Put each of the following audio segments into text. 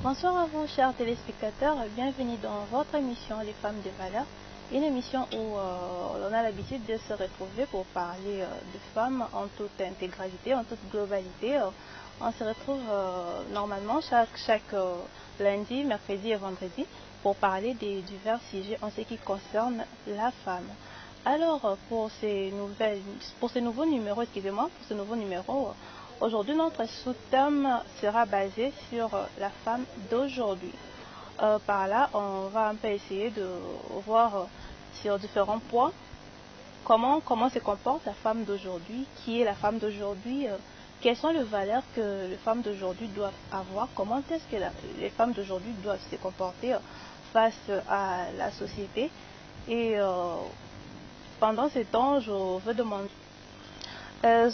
Bonsoir à vous, chers téléspectateurs. Bienvenue dans votre émission Les Femmes de Valeur. Une émission où on a l'habitude de se retrouver pour parler de femmes en toute intégralité, en toute globalité. On se retrouve normalement chaque lundi, mercredi et vendredi pour parler des divers sujets en ce qui concerne la femme. Alors, pour ce nouveau numéro, aujourd'hui, notre sous-thème sera basé sur la femme d'aujourd'hui. Par là, on va un peu essayer de voir sur différents points comment se comporte la femme d'aujourd'hui, qui est la femme d'aujourd'hui, quelles sont les valeurs que les femmes d'aujourd'hui doivent avoir, comment est-ce que les femmes d'aujourd'hui doivent se comporter face à la société. Et pendant ce temps, je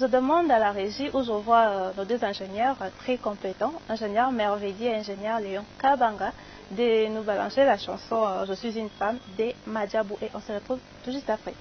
demande à la régie où je vois nos deux ingénieurs très compétents, ingénieur Merveille et ingénieur Léon Kabanga, de nous balancer la chanson Je suis une femme de Madjabou, et on se retrouve tout juste après.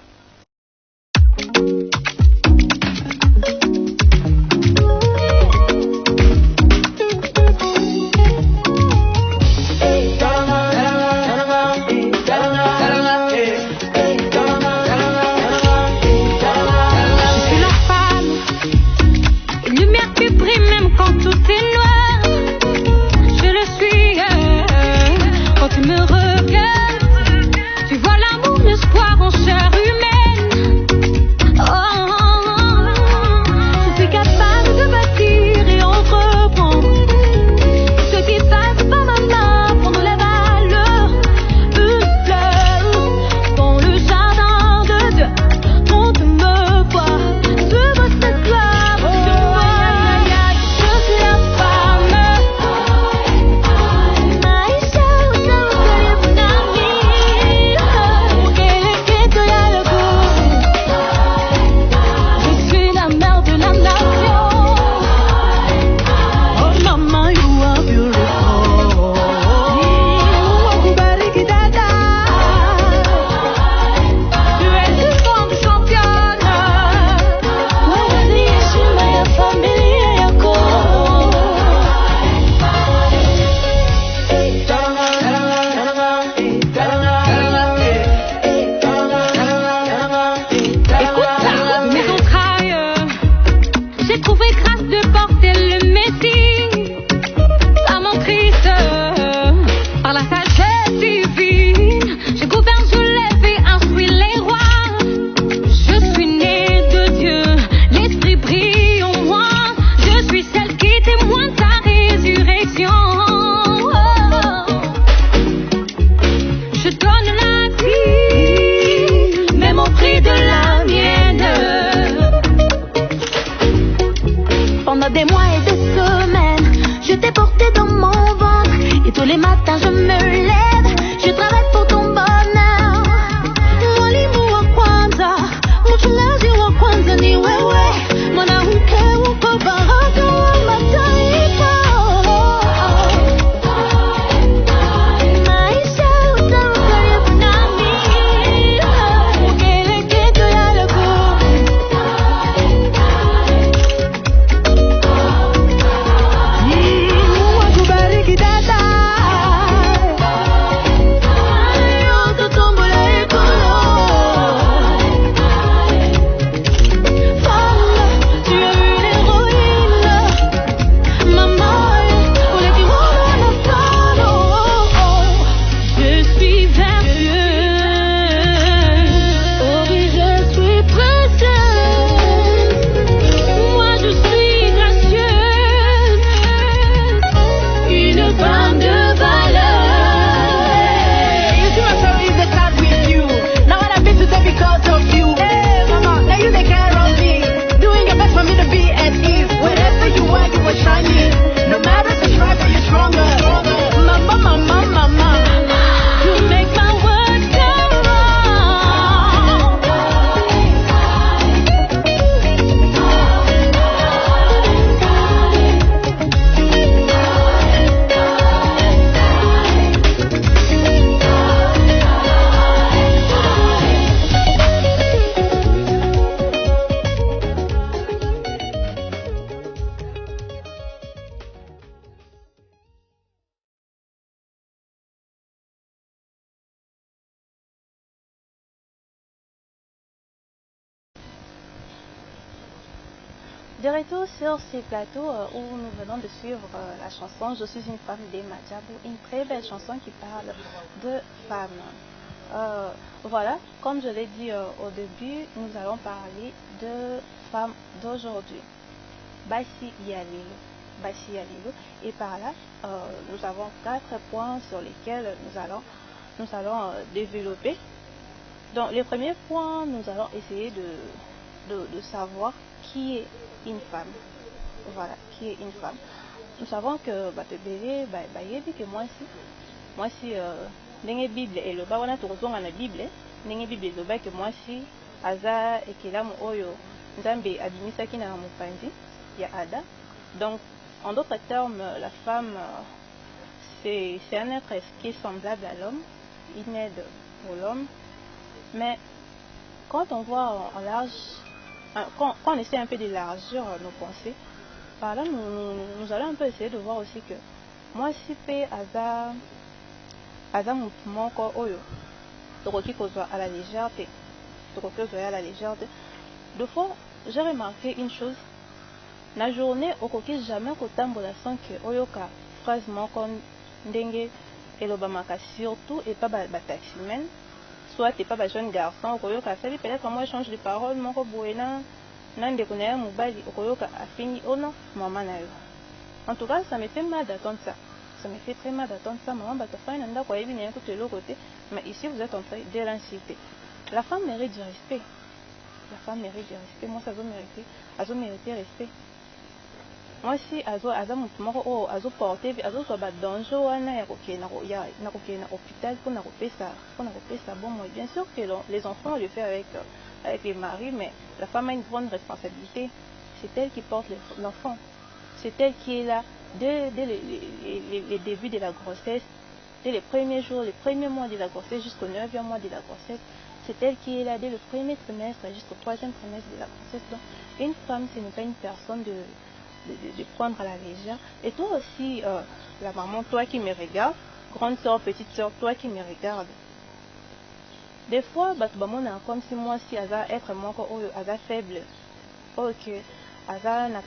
De retour sur ces plateaux où nous venons de suivre la chanson Je suis une femme d'Emma Djabou, une très belle chanson qui parle de femmes. Voilà, comme je l'ai dit au début, nous allons parler de femmes d'aujourd'hui. Bassi Yalilo. Bassi Yalilo. Et par là, nous avons 4 points sur lesquels nous allons développer. Donc, les premiers points, nous allons essayer de savoir qui est une femme. Voilà, qui est une femme. Nous savons que Batebele, dit que moi si dans la Bible et le bas on a tout dans la Bible, dans la Bible le bas que moi si aza ekelamu oyo Nzambe abimisaki na mopanzi ya Ada. Donc en d'autres termes, la femme c'est un être qui est semblable à l'homme, une aide pour l'homme, mais quand on voit en large, quand on essaie un peu d'élargir nos pensées, par là nous allons un peu essayer de voir aussi que moi si pe aza moko oyo tokoki kozwa à la légèreté, deux fois j'ai remarqué une chose, la journée okoki jamais kotambola sans que oyoka phrase moko ndenge elobamaka, surtout et pas bataximen, soit et pas ba jeune garçon okoyoka sali peut-être moi change de parole moko boena nandeko na ya mobali okoyoka afini ono maman na yo. En tout cas ça me fait mal d'entendre ça, très mal d'entendre ça. Maman batafai nanda kwa yebi na yako de l'autre côté, mais ici vous êtes en train de l'inciter. La femme mérite du respect, moi ça azo mériter respect. Moi si azo mutu moko o azo porter azo so ba danger wana ya kokena hôpital pour na kopesa bon moi bien sûr que les enfants le font avec les maris, mais la femme a une grande responsabilité. C'est elle qui porte l'enfant, c'est elle qui est là dès les débuts de la grossesse, dès les premiers jours, les premiers mois de la grossesse jusqu'au 9e mois de la grossesse. C'est elle qui est là dès le premier trimestre jusqu'au 3e trimestre de la grossesse. Donc une femme, ce n'est pas une personne de prendre à la légère. Et toi aussi, la maman, toi qui me regardes, grande soeur, petite soeur, toi qui me regardes, des fois, comme si moi, si aza être moi, aza faible, ok, aza na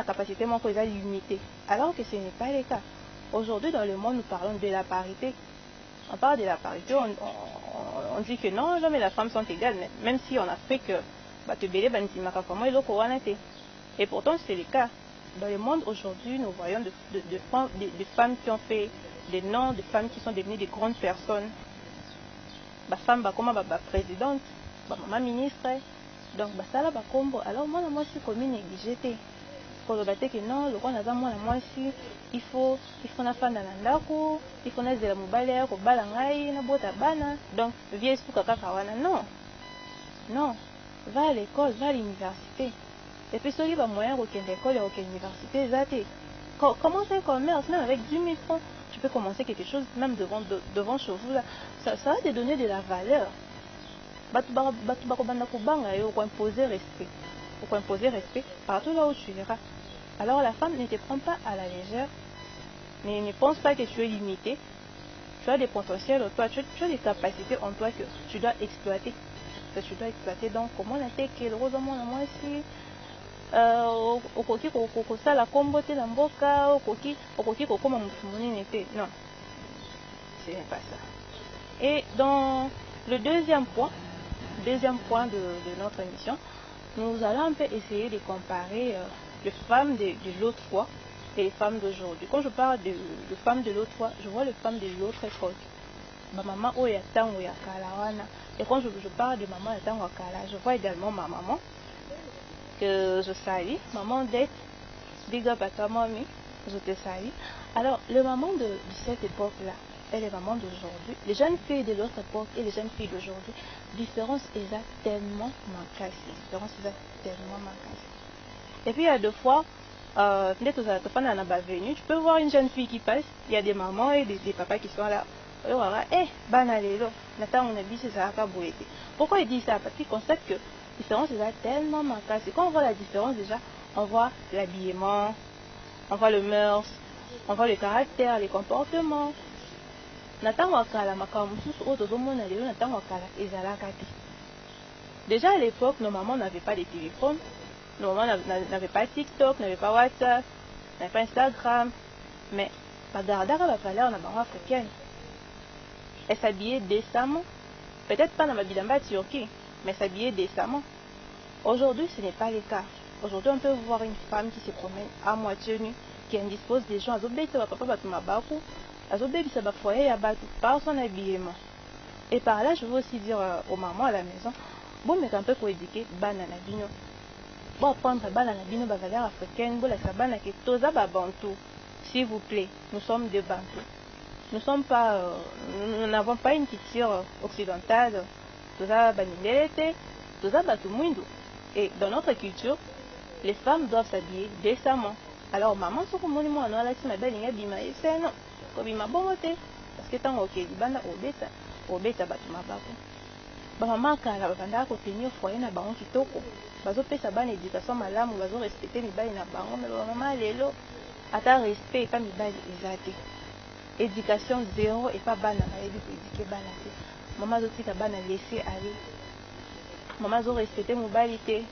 capacité moi, aza limitée, alors que ce n'est pas le cas. Aujourd'hui, dans le monde, nous parlons de la parité. On parle de la parité, on dit que non, l'homme et la femme sont égales, même si on a fait que et pourtant c'est le cas. Dans le monde aujourd'hui, nous voyons des femmes qui ont fait des noms, des femmes qui sont devenues des grandes personnes. Ba femme comme ba présidente, ba maman ministre. Donc ba sala ba kombo. Alors moi je suis comme négligée. Pour le battre que non, le roi n'a moi si il faut na fanda na ndako, il faut na zela mobile ko bala ngai na bota bana. Donc viens pour kaka wana non. Va à l'école, va à l'université. Et puis, ceux qui vont moyen aucune école et aucune université, commence un commerce, même avec 10 000 francs, tu peux commencer quelque chose, même devant chez vous. Là. Ça va te donner de la valeur. Tu peux imposer respect partout là où tu iras. Alors, la femme ne te prend pas à la légère. Ne pense pas que tu es limité. Tu as des potentiels en toi, tu as des capacités en toi que tu dois exploiter. Donc comment on a fait que le rose moi si okoki kokosala kombo te na mboka okoki kokoma mutu monene te, non, ce n'est pas ça. Et dans le deuxième point de notre émission, nous allons un peu essayer de comparer les femmes de l'autre fois et les femmes d'aujourd'hui. Quand je parle de femmes de l'autre fois, je vois les femmes de l'autre époque. Ma maman oya tango ya kalawana. Et quand je parle de maman ya tango ya kala, je vois également ma maman que je salue, maman d'être big up à toi mamie, je te salue. Alors le maman de cette époque-là et les mamans d'aujourd'hui, les jeunes filles de l'autre époque et les jeunes filles d'aujourd'hui, différence est tellement manquée. Et puis il y a deux fois, tu peux voir une jeune fille qui passe, il y a des mamans et des papas qui sont là. Pourquoi il dit ça? Parce qu'il constate que la différence est tellement marquée. Quand on voit la différence déjà, on voit l'habillement, on voit le mœurs, on voit le caractère, les comportements. Déjà à l'époque, nos mamans n'avaient pas de téléphone. Nos mamans n'avaient pas TikTok, n'avaient pas WhatsApp, n'avaient pas Instagram. Mais, Bagardara la valeur na bango africaine. Elle s'habillait décemment. Peut-être pas dans ma bilamba Turquie, mais s'habillait décemment. Aujourd'hui, ce n'est pas le cas. Aujourd'hui, on peut voir une femme qui se promène à moitié nue, qui indispose des gens. Par son habillement. Et par là, je veux aussi dire aux mamans à la maison, bon, mais un peu pour éduquer, banana bino. Bon, prendre banana bino, valeur africaine, bon, la sabana qui toza bantou. S'il vous plaît, nous sommes des bantous. Nous sommes pas, nous n'avons pas une culture occidentale. Toza banilete, toza batumuindu. Et dans notre culture, les femmes doivent s'habiller décemment. Alors, maman, ce que moi, on a là, si ma belle est bima, c'est non. Comme il m'a bon côté. Parce que tant ok, il banda obeta batuma bako. Maman, quand elle va tenir foyer na bango kitoko. Bazo pesa ban éducation malamu, bazo respecter mi bali na bango, mais maman lelo ata respect pas mi bali ezate. Éducation zéro et pas bana na yebi ko éduquer bana te. Maman zo tika bana laisser aller. Maman zo respecter mo bali te.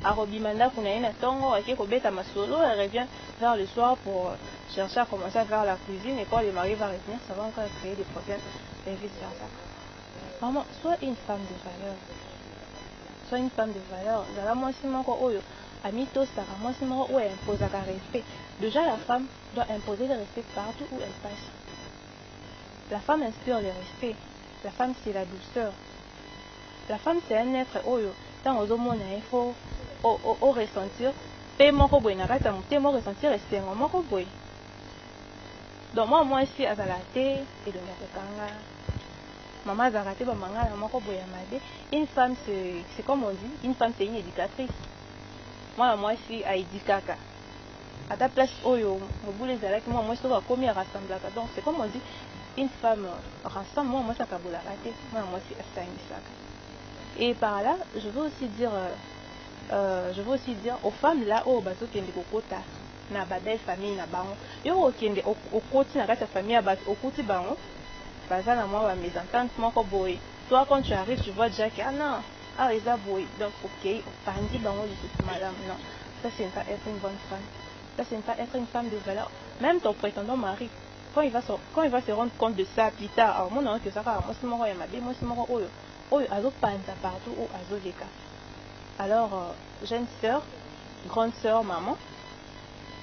Arobimanda kuna ina tongo ake ko beta masolo, elle revient vers le soir pour chercher à commencer à faire la cuisine et quand le mari va revenir, ça va encore créer des problèmes et vice versa. Maman, sois une femme de valeur. Sois une femme de valeur. Zala moi si moko oyo amito sara moi si moko oyo impose un respect. Déjà la femme doit imposer le respect partout où elle passe. La femme inspire le respect. La femme c'est la douceur. La femme c'est un être oyo tant aux hommes il faut au ressentir. Pe moko boy na kata mo te mo ressentir respect moko boy. Donc moi ici à Zalate et de Nyakokanga. Maman Zarate Bamanga, une femme c'est comme on dit, une femme c'est une éducatrice. Moi ici à Edikaka. À ta place Oyo, au bout les alaki, moi je suis commis à rassembler. Donc c'est comme on dit, une femme rassemble, moi ça kaboula raté, moi ici à Saïnisaka. Et par là, je veux aussi dire aux femmes là, oh bazo kende kokota na ba belle famille na bango. Yo okende okoti na kata famille à bazo okoti bango. Bazana moi mes ententes moko boy. Toi quand tu arrives, tu vois déjà que ah non, ah ils a boy. Donc ok, pandi bango du madame non. Ça c'est pas être une bonne femme. Ça c'est pas être une femme de valeur. Même ton prétendant mari, quand il va se rendre compte de ça plus tard, alors mon que ça va moi c'est moko ya mabe, moi c'est moko oyo azo panda partout ou azo deka. Alors jeune sœur, grande sœur, maman,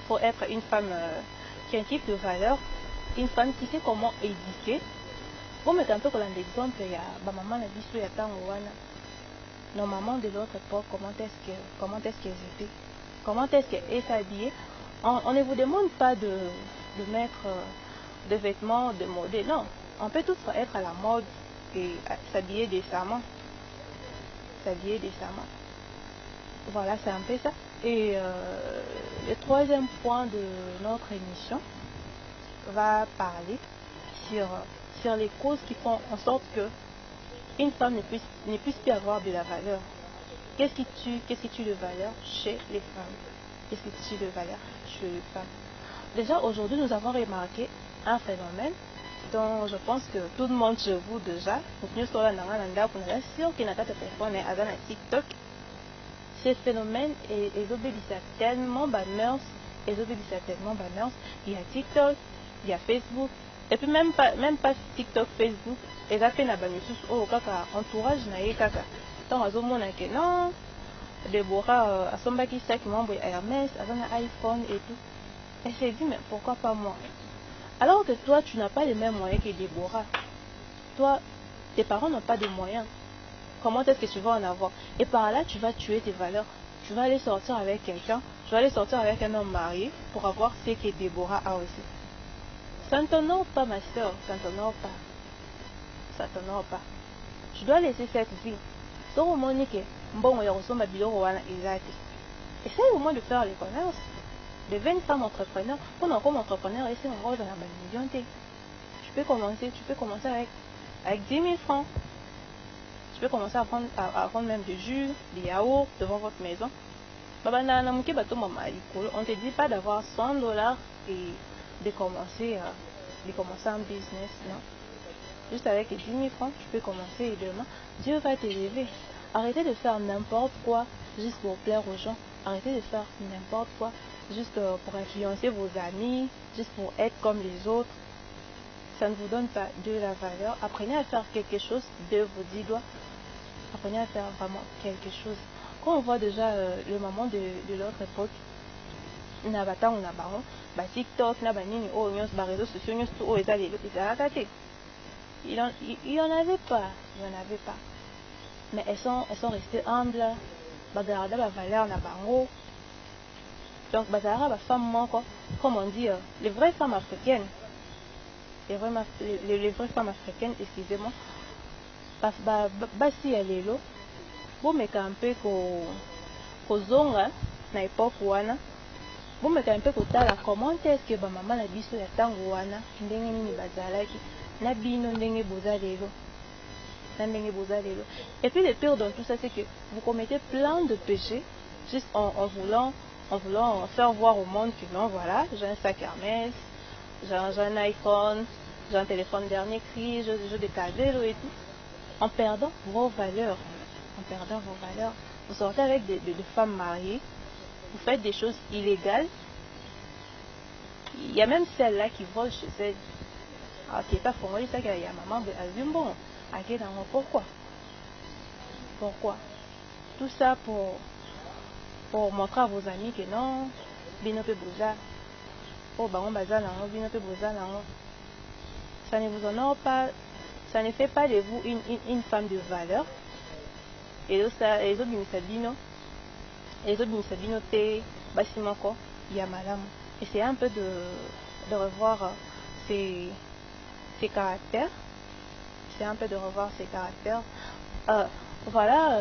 faut être une femme qui a un type de valeur, une femme qui sait comment éduquer. Bon, mais un peu comme l'exemple, il y a ma maman a dit qu'il y a tant nos mamans de l'autre époque, comment est-ce qu'elles étaient, comment est-ce qu'elles s'habillaient. On ne vous demande pas de mettre des vêtements de modèle, non. On peut tous être à la mode et s'habiller décemment. Voilà, c'est un peu ça. Et le troisième point de notre émission va parler sur les causes qui font en sorte que une femme ne puisse plus avoir de la valeur. Qu'est-ce qui tue de valeur chez les femmes? Qu'est-ce qui tue de valeur chez les femmes? Déjà, aujourd'hui, nous avons remarqué un phénomène dont je pense que tout le monde chez vous déjà, TikTok. Ce phénomène est tellement mœurs, il y a TikTok, il y a Facebook, et puis même pas TikTok, Facebook, et ça fait na entourage na kaka. Tant non, Déborah asombaki sac membre Hermès, un iPhone et tout. Elle s'est dit mais pourquoi pas moi? Alors que toi tu n'as pas les mêmes moyens que Déborah. Toi, tes parents n'ont pas de moyens. Comment est-ce que tu vas en avoir? Et par là, tu vas tuer tes valeurs. Tu vas aller sortir avec quelqu'un. Tu vas aller sortir avec un homme marié pour avoir ce que Déborah a aussi. Ça ne t'honore pas, ma soeur. Ça ne t'honore pas. Ça ne t'honore pas. Tu dois laisser cette vie. Essaye au moins de faire les commerces. Deviens une femme entrepreneur. Pour comme entrepreneur, essaye en rôle dans la million. Tu peux commencer avec 10 000 francs. Tu peux commencer à prendre même des jus, des yaourts devant votre maison. On ne te dit pas d'avoir $100 et de commencer un business, non. Juste avec 10 000 francs, tu peux commencer et demain, Dieu va t'élever. Arrêtez de faire n'importe quoi juste pour plaire aux gens. Arrêtez de faire n'importe quoi, juste pour influencer vos amis, juste pour être comme les autres. Ça ne vous donne pas de la valeur. Apprenez à faire quelque chose de vos 10 doigts. Apprenez à faire vraiment quelque chose. Quand on voit déjà le moment de l'autre époque, na batango na bango, ba TikTok, na banini, oh, nyos, ba réseaux sociaux, nyos, oh, et ça, il y en avait pas. Il y en avait pas. Mais elles sont restées humbles. Bagarda ba valeur na bango. Donc, bazara ba femme manko, comme on dit, les vraies femmes africaines. Les vraies femmes africaines, excusez-moi. Basi ya lelo, bon me kampe ko zonga na époque wana. Bon me kampe ko tala comment est-ce que ba maman na biso ya tango wana ndenge nini bazalaki na bino ndenge boza lelo. Et puis le pire dans tout ça, c'est que vous commettez plein de péchés juste en voulant faire voir au monde que non, voilà, j'ai un sac Hermès, j'ai un iPhone, j'ai un téléphone dernier cri, j'ai des cadeaux et tout. En perdant vos valeurs. Vous sortez avec des femmes mariées, vous faites des choses illégales. Il y a même celles-là qui volent chez elles. Alors, qui n'est pas formulé, ça qu'il y a maman, mais bon. Pourquoi? Tout ça pour montrer à vos amis que non, bino pe boza. Oh, bah on baza là, bino pe boza là. Ça ne vous honore pas, ça ne fait pas de vous une femme de valeur. Et ça, les autres bimisabino te basimoko yamalam. Et c'est un peu de revoir ces caractères. C'est un peu de revoir ses caractères. Voilà,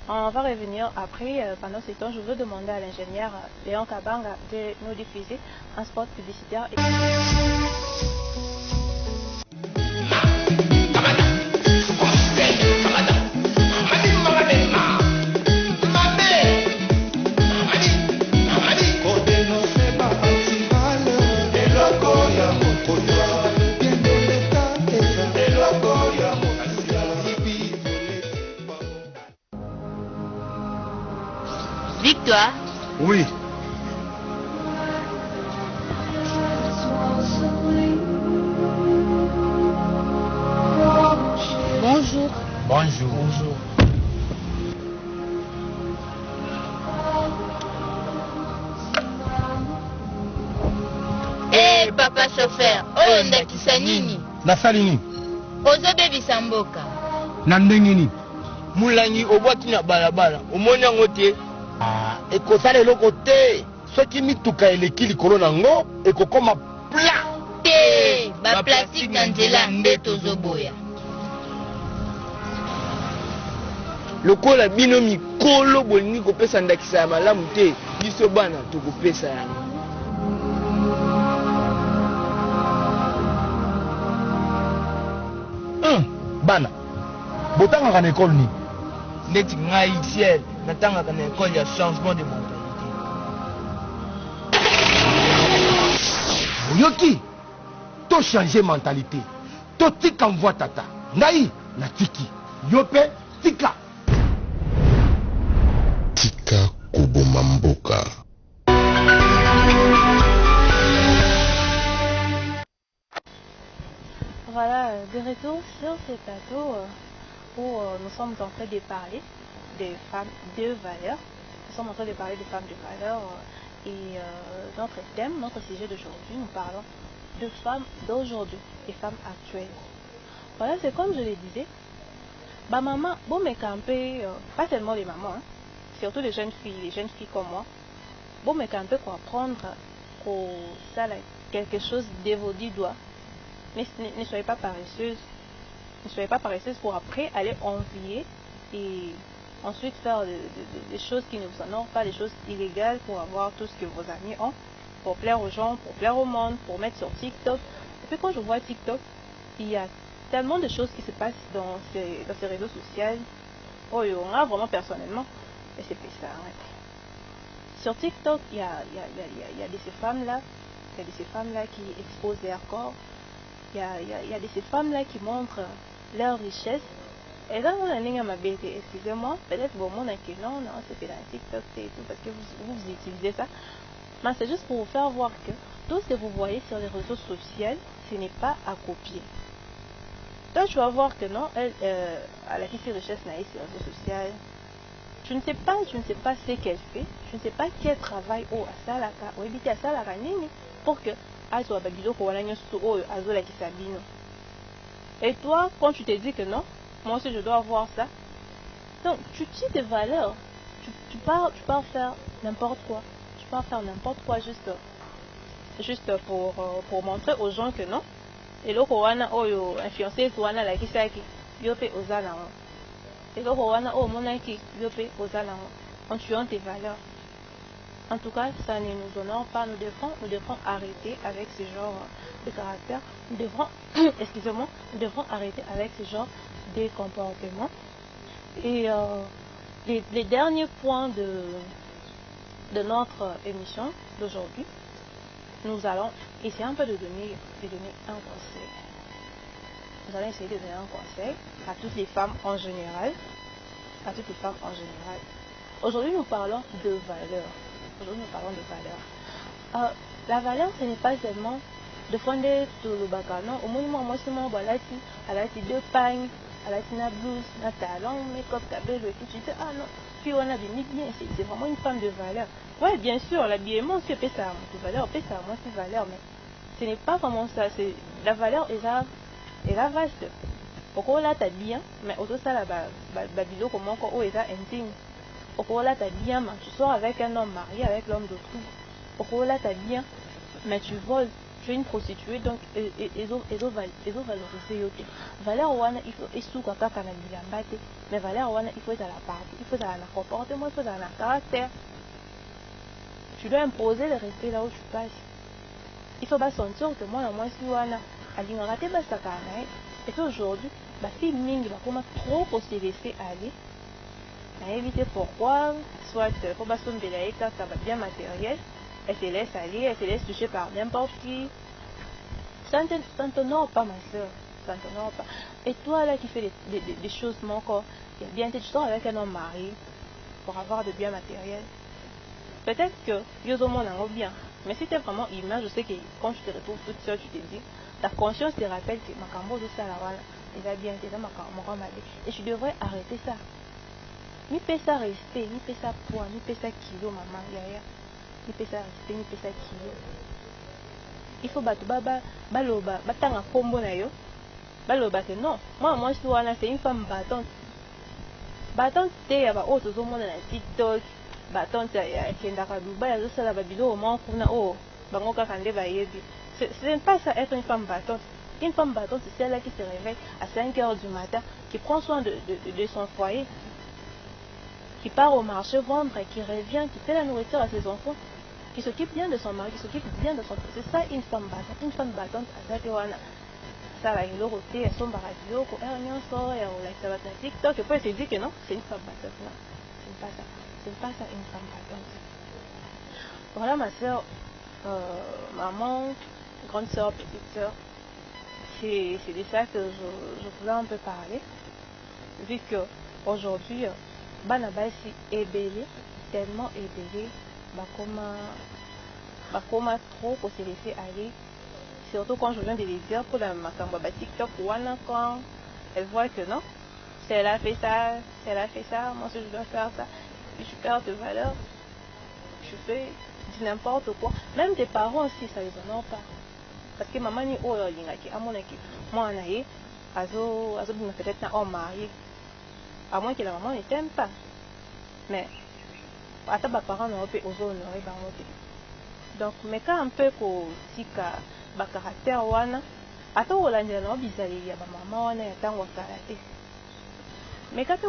on va revenir après. Pendant ce temps, je veux demander à l'ingénieur Léon Kabanga de nous diffuser un spot publicitaire. Victoire? Oui. Bonjour. Bonjour. Eh, papa chauffeur, oyo ndakisa nini? Nasali nini? Ozobebisa mboka. Na ndenge nini? Mulangi obwaki na balabala omoni yango te. Ekosala eloko te. Soki mituka eleki likolo nango ekokoma pla te. Baplastique na nzela nde tozoboya. Lokola bino mikolo bolingi kopesa ndakisa ya malamu te, biso bana tokopesa yango. Bana botangaka na ekole nini? Neti ngai ciel natangaka na ekole ya changement de mentalité. Oyoki to changer mentalité, to tika mvua tata ngai na tiki yo pe tika kuboma mboka. Voilà, de retour sur ce plateau où nous sommes en train de parler des femmes de valeur. Nous sommes en train de parler des femmes de valeur et notre thème, notre sujet d'aujourd'hui, nous parlons de femmes d'aujourd'hui, des femmes actuelles. Voilà, c'est comme je le disais, ma maman, bon me camper, pas seulement les mamans, hein, surtout les jeunes filles comme moi, bon me camper pour apprendre que ça là, quelque chose de vos 10 doigts. Ne soyez pas paresseuse. Ne soyez pas paresseuse pour après aller envier et ensuite faire des choses qui ne vous honorent pas, des choses illégales pour avoir tout ce que vos amis ont, pour plaire aux gens, pour plaire au monde, pour mettre sur TikTok. Et puis quand je vois TikTok, il y a tellement de choses qui se passent dans ces réseaux sociaux. Oh, on a vraiment personnellement, et c'est plus ça. Ouais. Sur TikTok, il y a de ces femmes-là, qui exposent leur corps. Il y a de ces femmes-là qui montrent leur richesse, Et là, on a une amabilité, excusez-moi, peut-être bon, mon que non, c'est fait dans TikTok et tout, parce que vous utilisez ça. Mais c'est juste pour vous faire voir que tout ce que vous voyez sur les réseaux sociaux, ce n'est pas à copier. Toi, tu vas voir que non, elle a la petite richesse naïve sur les réseaux sociaux. Je ne sais pas ce qu'elle fait. Je ne sais pas quel travail ou à salaka ou éviter à salaka nini pour que azo babilo ko wala nyoso o azo la kisabino. Et toi, quand tu te dis que non, moi aussi je dois avoir ça. Donc, tu tues tes valeurs. Tu pars faire n'importe quoi. Tu pars faire n'importe quoi juste pour montrer aux gens que non. Et là, wana oyo influencer wana la kisaki yope ozana. Et là, wana o monaki yope ozana en tuant tes valeurs. En tout cas, ça ne nous honore pas. Nous devrons arrêter avec ce genre de caractère. Nous devrons, excusez-moi, nous devrons arrêter avec ce genre de comportement. Et les derniers points de notre émission d'aujourd'hui, nous allons essayer un peu de donner un conseil. Nous allons essayer de donner un conseil à toutes les femmes en général. À toutes les femmes en général. Aujourd'hui, nous parlons de valeurs. La valeur, ce n'est pas seulement de fonder tout le bacano. Au moment où moi, elle a deux pagnes, elle a une blouse, un talon, make-up, cabello et tout. Tu dis, ah non, puis on a bien, c'est vraiment une femme de valeur. Oui, bien sûr, l'habillement aussi peut ça de valeur, peut ça moi c'est valeur, mais ce n'est pas vraiment ça. La valeur est là vaste. Pourquoi là t'as bien, mais autour ça la babilo comment on est intime. Pourquoi là t'as bien, mais tu sors avec un homme marié avec l'homme d'autrui. Pourquoi là t'as bien, mais tu voles, tu es une prostituée, donc ils ont valorisé yote. Valeur wana il faut esuka kaka na bilambate, mais valeur wana il faut être à la partie, il faut être à la comportement, il faut être à la caractère. Tu dois imposer le respect là où tu passes. Il faut pas sentir que moi si wana alingaka te basaka na. Et puis aujourd'hui, ma fille Ming va comment trop pour se laisser aller. À éviter pourquoi, soit pour pas son bélaïka, ça va bien matériel, elle se laisse aller, elle se laisse toucher par n'importe qui. Ça ne t'honore pas, ma soeur. Ça ne t'honore pas. Et toi là qui fais des choses, mon corps, bien tu sors avec un homme marié pour avoir de biens matériels. Peut-être que Yozo mon en bien. Mais si tu es vraiment image, je sais que quand tu te retrouves toute seule, tu te dis, ta conscience te rappelle que ma cambo de ça là, il va bien, c'est ça ma cambo. Et tu devrais arrêter ça. Ni peut ça rester, ni peut ça poids, ni peut ça kilo, maman, yaya. Ni peut ça rester, ni peut ça kilo. Il faut battre baloba, batanga combo na yo. Baloba que non. Moi, c'est une femme battante. Battante, t'es à autre monde na TikTok. Battante, kendaka Dubaï, à ça la babilo, au moins, oh, bangoka kande ba yebi. Ce n'est pas ça être une femme battante. Une femme battante, c'est celle-là qui se réveille à 5 h du matin, qui prend soin de son foyer, qui part au marché vendre, qui revient, qui fait la nourriture à ses enfants, qui s'occupe bien de son mari, qui s'occupe bien de son fils. C'est ça une femme battante. Une femme battante, à ça va une roté, elle sombre radio, elle va sur TikTok, et puis elle se dit que non, c'est une femme battante. Non, c'est pas ça. C'est pas ça une femme battante. Voilà ma soeur, maman, grande soeur, petite soeur. C'est de ça que je voulais un peu parler. Vu que aujourd'hui, Banabasi est belé, tellement ébélé, Bakoma trop pour se laisser aller. Surtout quand je viens de les dire pour la Makamba TikTok ou quand elle voit que non, si elle a fait ça, moi aussi je dois faire ça. Puis tu perds tes valeurs, tu fais n'importe quoi. Même tes parents aussi, ça les honore pas. Parce que maman ni oh yingaki, amonaki, moi anaye, azo peut-être un homme marié. À moins que la maman ne t'aime pas. Mais à ta parents n'ont pas osé honorer bangote. Donc mais quand un peu ko tika ba caractère wana, ata olanda no bizali ya ba maman wana ya tango karaté. Mais quand tu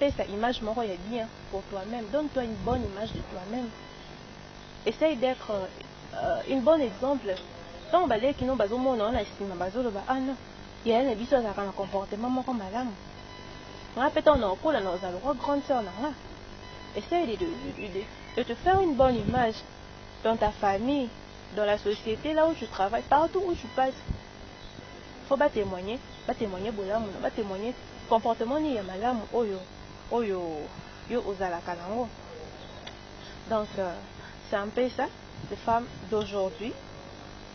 as sa image bien pour toi-même, donne-toi une bonne image de toi-même. Essaye d'être une bonne exemple. Quand on va dire qu'il y a un il y a un comportement madame. Essaye de te faire une bonne image dans ta famille, dans la société, là où tu travailles, partout où tu passes. Il faut pas témoigner, témoigner comportement ni ya malamu oyo yo ozalaka nango. Donc c'est un peu ça, les femmes d'aujourd'hui.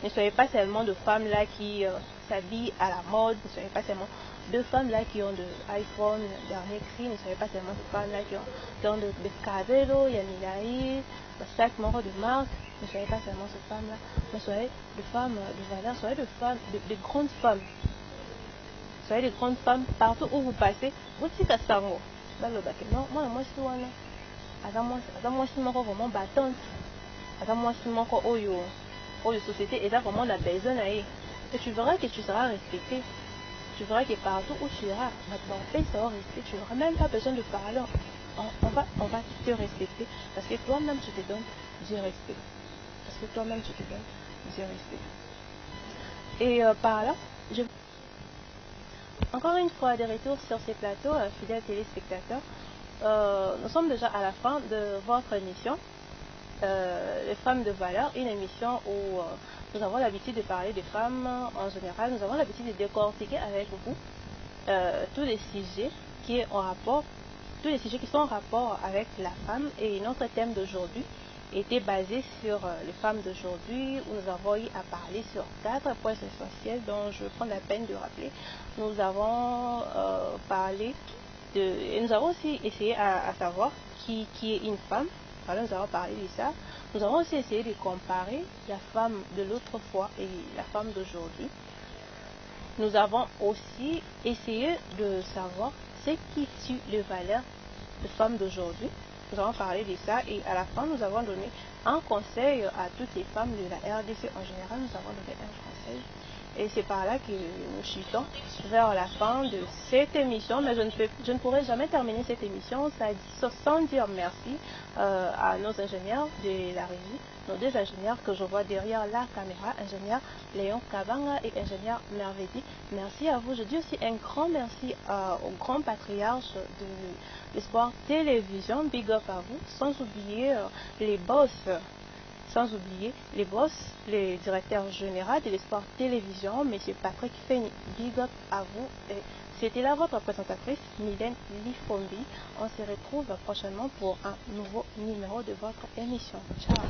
Ne soyez pas seulement de femmes là qui s'habillent à la mode, ne soyez pas seulement de femmes là qui ont de iPhone, dernier cri, ne soyez pas seulement de femmes là qui ont de Cabello, Yanilai, sac moro de marque, ne soyez pas seulement ces femmes là, mais soyez des femmes de valeur, soyez des femmes, de grandes femmes. Soyez des grandes femmes partout où vous passez. Vous dites à Sango, non, moi je suis là. Adam moi je suis vraiment battante. Adam moi je suis encore oyo société et là vraiment on a besoin d'aller. Et tu verras que tu seras respecté. Tu verras que partout où tu iras, maintenant ça va rester. Tu n'auras même pas besoin de parler. On va te respecter parce que toi-même tu te donnes du respect. Parce que toi-même tu te donnes du respect. Et par là, encore une fois, de retour sur ces plateaux, fidèles téléspectateurs, nous sommes déjà à la fin de votre émission, les femmes de valeur, une émission où nous avons l'habitude de parler des femmes en général, nous avons l'habitude de décortiquer avec vous tous les sujets qui sont en rapport avec la femme. Et notre thème d'aujourd'hui était basé sur les femmes d'aujourd'hui, où nous avons eu à parler sur 4 points essentiels dont je prends la peine de rappeler. Nous avons parlé et nous avons aussi essayé à savoir qui est une femme. Voilà, nous avons parlé de ça. Nous avons aussi essayé de comparer la femme de l'autre fois et la femme d'aujourd'hui. Nous avons aussi essayé de savoir ce qui tue les valeurs de femmes d'aujourd'hui. Nous avons parlé de ça et à la fin, nous avons donné un conseil à toutes les femmes de la RDC en général. Nous avons donné un conseil. Et c'est par là que nous chutons vers la fin de cette émission. Mais je ne pourrai jamais terminer cette émission sans dire merci à nos ingénieurs de la régie, nos 2 ingénieurs que je vois derrière la caméra, ingénieur Léon Kabanga et ingénieur Mervedi. Merci à vous. Je dis aussi un grand merci au grand patriarche de l'Espoir Télévision. Big up à vous. Sans oublier les boss. Le directeur général de l'Espoir Télévision, M. Patrick Feni. Big up à vous. C'était là votre présentatrice, Mylène Lifombi. On se retrouve prochainement pour un nouveau numéro de votre émission. Ciao.